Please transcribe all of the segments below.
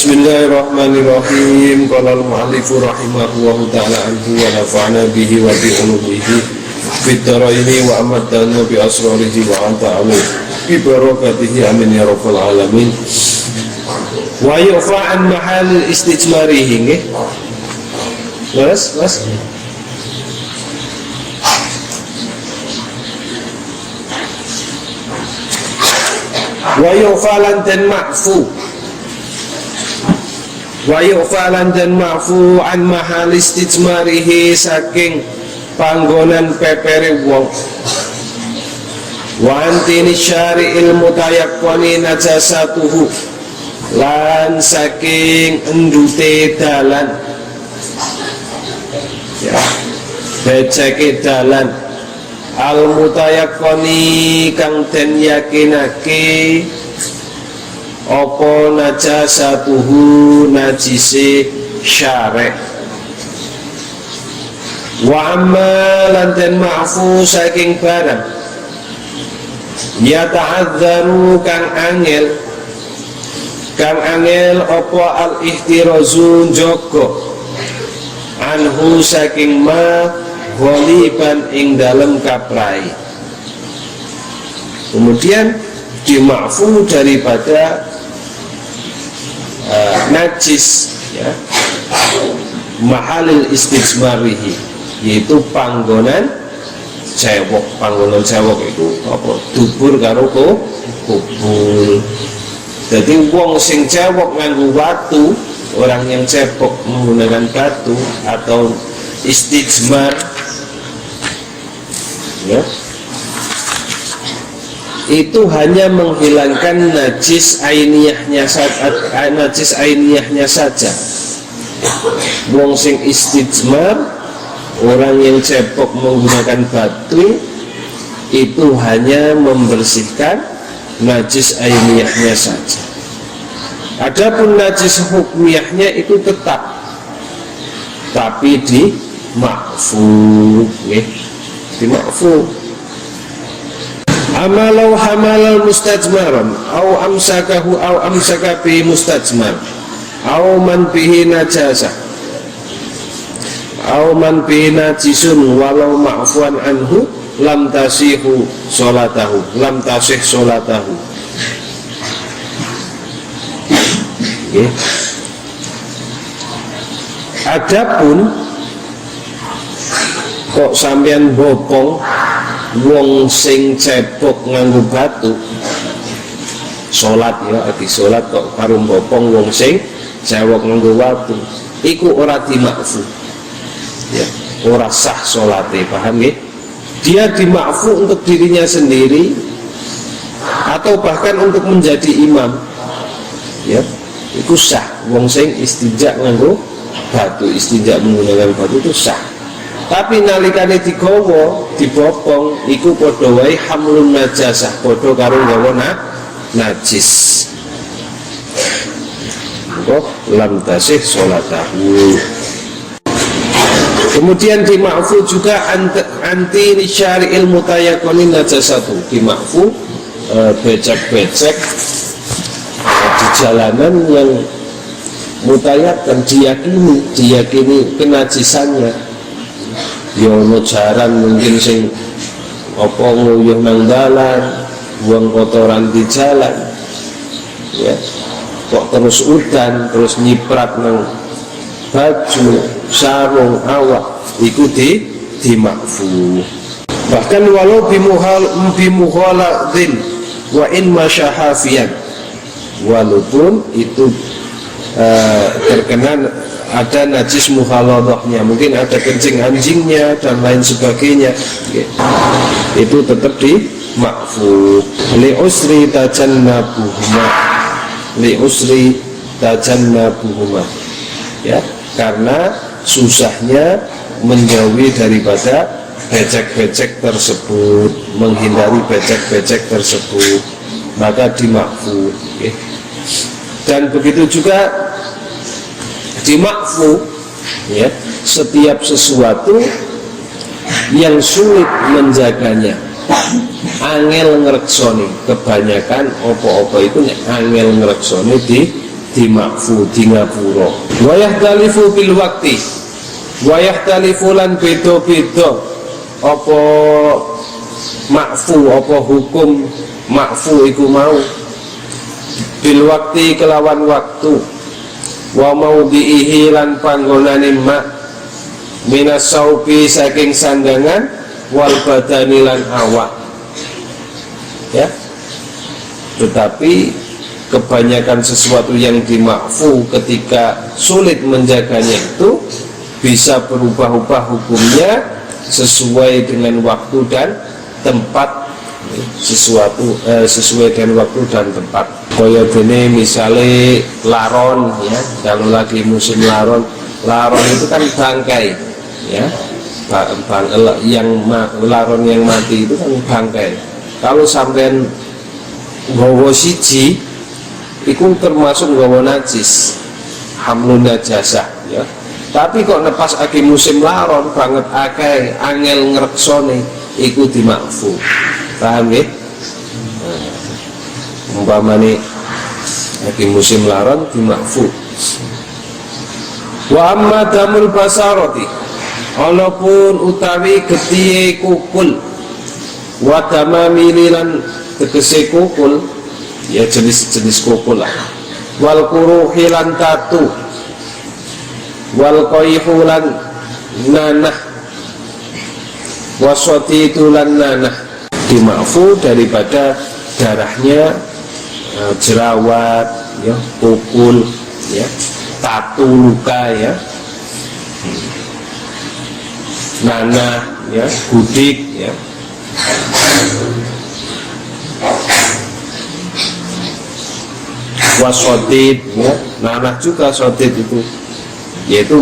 Bismillahirrahmanirrahim. Qala al-mu'allifu rahimahullahu ta'ala anhu wa nafa'na bihi wa bi ulumihi fid dharaini wa amadana bi asrarihi wa anta'amu bi barakatihi amin ya rabbal alamin. Wa yufa'an mahal istijmarihi nggih. Mas wa yufalan dan ma'fu wa yufalan dan ma'fu an mahal istijmarihi saking panggonan pepere wong wa antini syari'il mutayaqqani najasatuhu lan saking endute dalan ya beceke dalan al mutayaqqani kang den yakinake apa najasatuhu najise syarek wa amma lan den ma'fu saking barang ya ta'adzaru kang angel apa al ihtirazu njogo anhu saking ma ghaliban ing dalem kaprai. Kemudian dima'fu daripada najis ya, mahalil istijmarihi yaitu panggonan cewok. Panggonan cewok itu apa? Dubur karo kubul. Jadi wong sing cewok nganggo watu, orang yang cebok menggunakan batu atau istijmar ya, itu hanya menghilangkan najis ainiyahnya saja. Wong sing istijmar, orang yang cebok menggunakan batu, itu hanya membersihkan najis ainiyahnya saja. Adapun najis hukmiyahnya itu tetap, tapi di ma'fu nggih, di ma'fu. Amalau hamalal mustajmaran au amsakahu au amsaka bi mustajmar au man bihi najasah au man bihi najisun walau ma'fuan anhu lam tasih salatahu. Okay. Adapun kok sampean bopong wong sing cebok nganggo batu salat ya, ati salat kok karo bopong wong sing cebok nganggo batu, iku ora dima'fu ya, ora sah salate, paham nggih? Dia dima'fu untuk dirinya sendiri atau bahkan untuk menjadi imam ya, itu sah. Wong sing istinja nganggo batu, istinja menggunakan batu itu sah. Tapi nalikane digawa dibopong iku padha wae hamlun najasah, padha karo gawa najis. Kok lam tasih salatahu. Kemudian dima'fu juga anti syari'il mutayaqqani najasatu. Dima'fu becek-becek di jalanan yang mutayakkan, diyakini kenajisannya. Ya ono jaran mungkin sing apa nguyuh nang dalan, buang kotoran di jalan ya, kok terus udan, terus nyiprat nang baju, sarung, awak, iku dima'fu. Bahkan walau bimughalatin wa in masyahafiyan, walaupun itu terkena ada najis mukhaladahnya, mungkin ada kencing anjingnya dan lain sebagainya, itu tetap di ma'fu. Li usri tajannabuhuma ya, karena susahnya menjauhi daripada becek-becek tersebut, menghindari becek-becek tersebut, maka di ma'fu ya. Dan begitu juga di ma'fu ya, setiap sesuatu yang sulit menjaganya, angel ngreksoni, kebanyakan opo-opo itu angel ngreksoni di dimakfu di ngapura. Wa yahtalifu bil waqti, wa yahtalifu lan beda-beda apa makfu, apa hukum makfu iku mau bil waqti kelawan waktu, wa maudhihi lan panggonane mak minas saubi saking sandangan, wal badani lan awak, ya. Tetapi kebanyakan sesuatu yang dimakfu ketika sulit menjaganya itu bisa berubah-ubah hukumnya sesuai dengan waktu dan tempat, sesuai dengan waktu dan tempat. Kaya dene misale laron, ya, kalau lagi musim laron itu kan bangkai, ya, laron yang mati itu kan bangkai. Kalau sampean nggawa siji iku termasuk nggawa najis, hamlun najasah, ya. Tapi kok nepas agi musim laron banget akeh angel ngreksone iku dimakfu. Paham nggih? Umpamane agi musim laron dimakfu. Wa amma damul basarati, ana pun utawi getihe kukul, wa damamili lan tegese kukul, ya jenis-jenis kukul lah. Wal kuruhi lan tatu, wal qayhu lan nanah, wasoti itu lan nanah, dimakfu daripada darahnya jerawat, ya, kukul, ya, tatu luka, ya, nanah, ya, gudik, ya. Wasodid, ya, nanah juga sodid itu, yaitu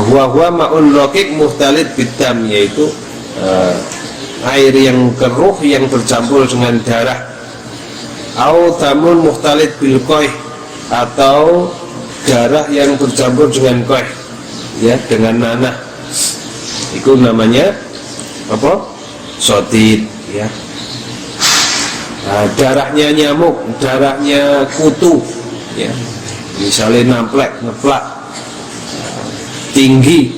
huwa ma'un raqiq muhtalit bidam, yaitu air yang keruh yang bercampur dengan darah, au damun muhtalit bil qoih, atau darah yang bercampur dengan qoih, ya, dengan nanah, itu namanya apa? Sodid, ya. Darahnya nyamuk, darahnya kutu, ya, misalnya namplek, ngeplak, tinggi,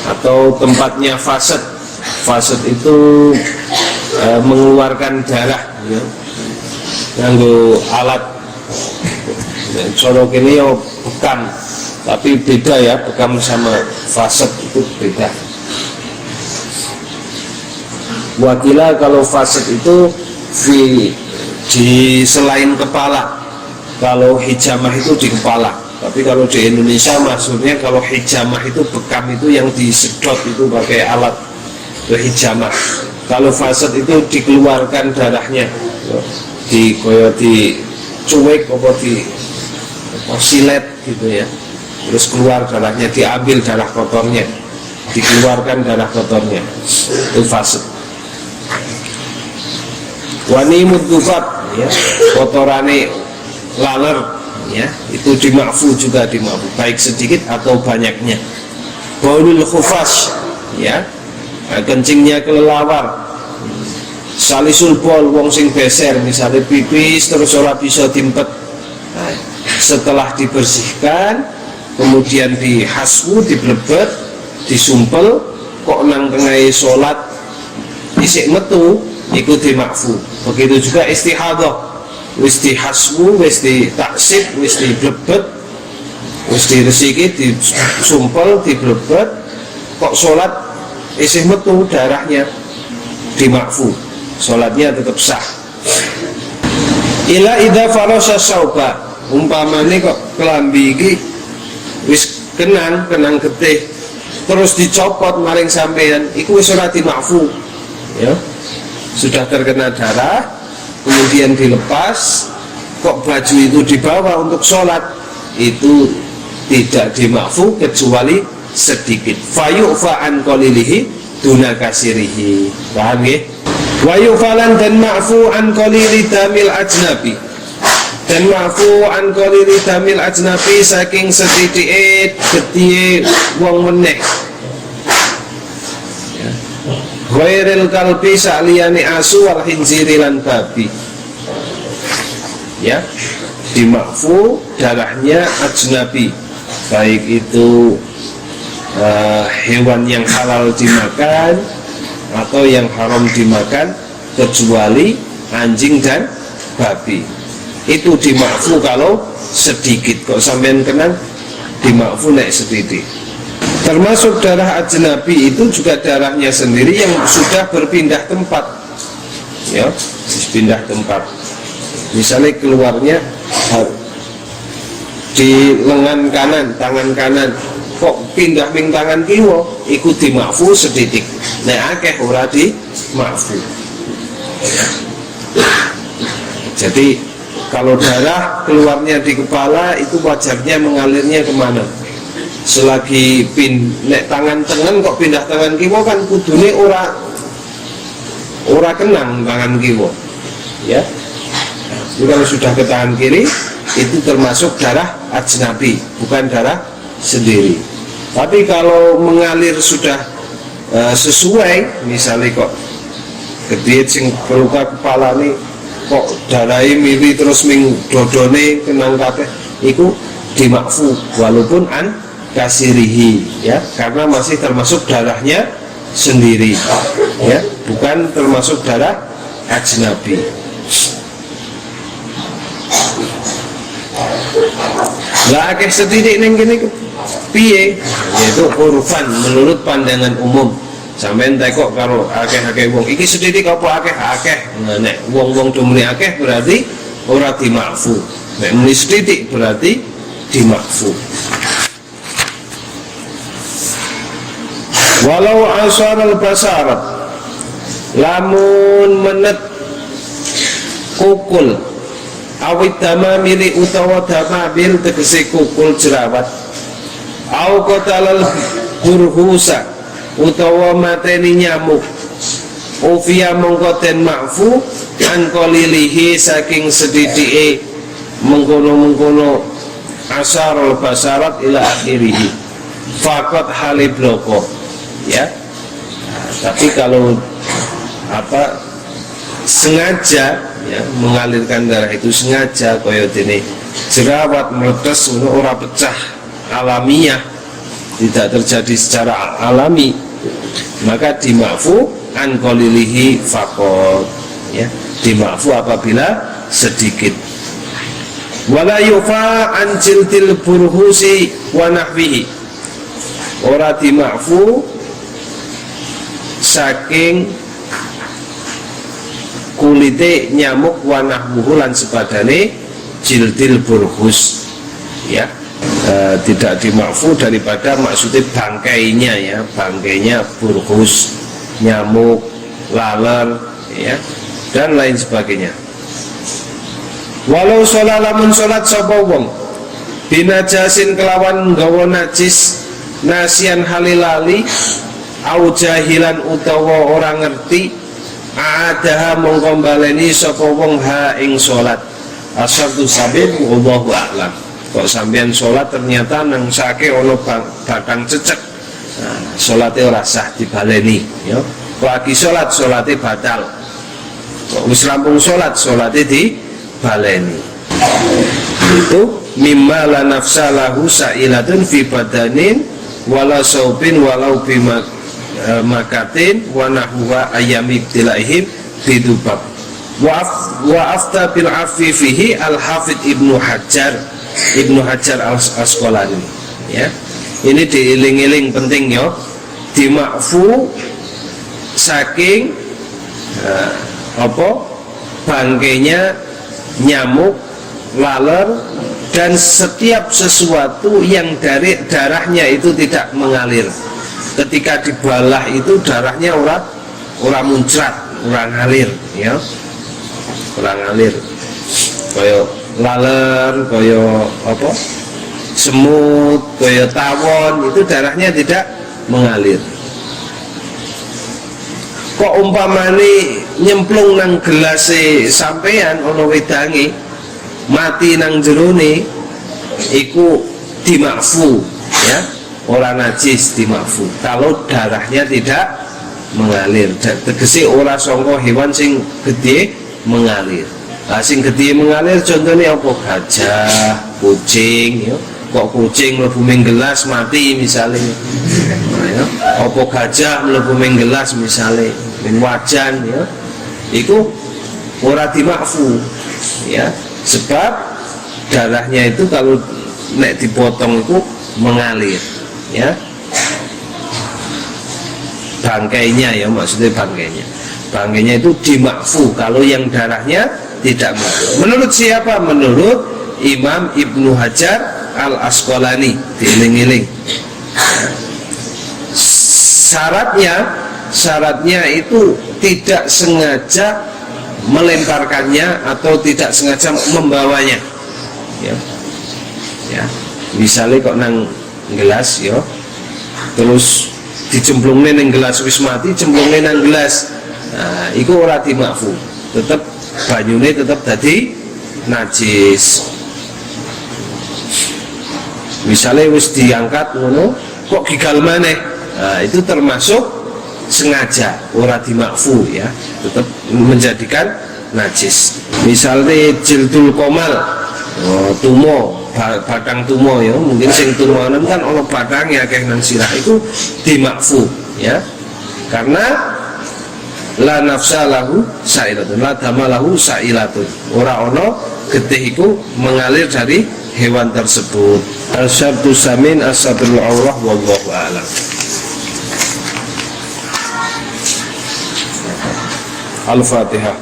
atau tempatnya faset. Faset itu mengeluarkan darah, ya, nganggo alat. Sorok ini ya bekam, tapi beda, ya, bekam sama faset itu beda. Wakila kalau faset itu di selain kepala, kalau hijamah itu di kepala. Tapi kalau di Indonesia maksudnya kalau hijamah itu bekam itu yang disedot itu pakai alat hijamah. Kalau faset itu dikeluarkan darahnya, di cuek apa di silet gitu, ya, terus keluar darahnya, diambil darah kotornya, dikeluarkan darah kotornya, itu faset. Wani mudufat, ya, kotorane laler, ya, itu dimakfu juga, dimakfu baik sedikit atau banyaknya. Baulul khufas, ya, kencingnya kelelawar. Salisul bol, wong sing beser, misalnya pipis terus ora bisa dimpet. Nah, setelah dibersihkan kemudian dihaswu, diblebet, disumpel, kok nang tengah sholat isik metu, ikut dimakfu. Begitu juga istihadah, wis dihaswu, wis ditaksib, wis diblebet, wis diresiki, disumpel, diblebet, kok sholat isih metu darahnya, dimakfu, sholatnya tetap sah. Ila idza farasha syauba, umpamane kok kelambi iki wis kenang getih terus dicopot maring sampean, iku wis ora dimakfu, ya, sudah terkena darah kemudian dilepas, kok baju itu dibawa untuk sholat, itu tidak dimakfu kecuali sedikit. Fayu'fa an qalilihi duna kasirihi. Paham ya? Wa yufalan dan ma'fu an qalili damil ajnabi, dan ma'fu an qalili damil ajnabi saking sedithike getihe wong meneh. Ghairil kalbi saliyane asu wal khinziri lan babi, ya. Dimakfu darahnya ajnabi, baik itu hewan yang halal dimakan atau yang haram dimakan, kecuali anjing dan babi. Itu dimakfu kalau sedikit. Kok sampean kenal dimakfu naik sedikit. Termasuk darah ajnabi itu juga darahnya sendiri yang sudah berpindah tempat, ya, pindah tempat. Misalnya keluarnya di lengan kanan, tangan kanan, kok pindah ming tangan kiwa, ikut dimakfu sedikit. Nek akeh ora dimakfu. Jadi kalau darah keluarnya di kepala itu wajarnya mengalirnya kemana? Selagi nek tangan tengen kok pindah tangan kiwa kan kudune ora kenang tangan kiwa, ya. Jadi kalau sudah ke tangan kiri itu termasuk darah ajnabi, bukan darah sendiri. Tapi kalau mengalir sudah sesuai, misalnya kok gede sing keluka kepala nih, kok darahnya mili terus ming dodone kenang kabeh, itu dimakfu walaupun an kasirihi, ya, karena masih termasuk darahnya sendiri, ya, bukan termasuk darah ajnabi. Lah akeh setitik ning kene piye? Yaitu urfan, menurut pandangan umum. Sampeyan tekok karo akeh-akeh wong, iki setitik apa akeh? Nah, nek wong-wong do muni akeh berarti ora dimakfu. Nek muni setitik berarti dimakfu. Walau asar al-basarat, lamun menet kukul awit damamili utawa damabil tegese kukul jerawat, au qatalal burhusa utawa mateni nyamuk, ufia mongkoten makfu an qalilihi saking sedithike mengkono-mengkono asar al-basarat ila akhirih, faqat halibloko, ya. Tapi kalau sengaja, ya, mengalirkan darah itu sengaja, kaya dene jerawat meletus ora pecah alamiah, tidak terjadi secara alami, maka dimakfu an qalilihi faqat, ya, dimakfu apabila sedikit. Wala yufa an jildil burhusi wa nahwihi, ora dimakfu saking kulite nyamuk wanah wuhulan sepadane jildil burhus, ya. Tidak dimakfu daripada maksudnya bangkainya, ya, bangkainya burhus, nyamuk, laler, ya, dan lain sebagainya. Walau sholalamun sholat sapa wong binajasin kelawan nggawa najis, nasian halilali au jahilan utawa orang ngerti, adaha mongko baleni sapa wong ha ing salat. Asabtu sabin wallahu a'lam. Kok sampean salat ternyata nang sake ana batang cecek, nah, salate ora sah dibaleni, ya. Kok lagi salat salate batal, kok wis rampung salat salate dibaleni. Itu mimma la nafsa lahu sa'ilatun fi badanin wala saubin walau bima makatin wa nahwa ayami ibtilaihim bidubab. Wa afta bil afi fihi al-hafidh Ibnu Hajar al-Asqalani, ya. Ini diiling-iling penting, ya. Dimakfu saking bangkainya nyamuk, laler, dan setiap sesuatu yang dari darahnya itu tidak mengalir. Ketika dibalah itu darahnya ora muncrat, ora ngalir, ya, ora ngalir. Kaya laler, kaya semut, kaya tawon, itu darahnya tidak mengalir. Kok umpamane nyemplung nang gelase sampean ana wedange mati nang jerone, iku dimakfu, ya, ora najis, dimakfu kalau darahnya tidak mengalir. Tegese ora sangka hewan sing gede mengalir. Sing getih mengalir contohnya apa? Gajah, kucing, ya. Kok kucing mlebu ning gelas mati misalnya, nah, ya. Apa gajah mlebu ning gelas misalnya, ning wajan, ya. Iku ora dimakfu, ya. Sebab darahnya itu kalau nek dipotong itu mengalir, ya. Bangkainya, ya, maksudnya bangkainya itu dimakfu kalau yang darahnya tidak mengalir. Menurut siapa? Menurut Imam Ibnu Hajar Al-Asqalani, dieling-eling. Syaratnya itu tidak sengaja melemparkannya atau tidak sengaja membawanya, ya. Ya, misalnya kok nang gelas, ya, terus dicemplungnya nang gelas wis mati, cemplungnya nang gelas, nah, itu ora dimakfu, tetap banyune tetap tadi najis. Misalnya wis diangkat ngono kok gigal maneh, nah, itu termasuk sengaja, ora dimakfu, ya, tetap menjadikan najis. Misalnya jildul komal, tumo, batang tumo, ya, mungkin sing tumoan kan ono batangnya kayak nang sirah, itu dimakfu, ya, karena la nafsa lahu sa'ilatun, la dama lahu sa'ilatun, ora ono getih iku mengalir dari hewan tersebut. Asyabtu samin asabrul aurah wallahu a'lam. Al-Fatihah.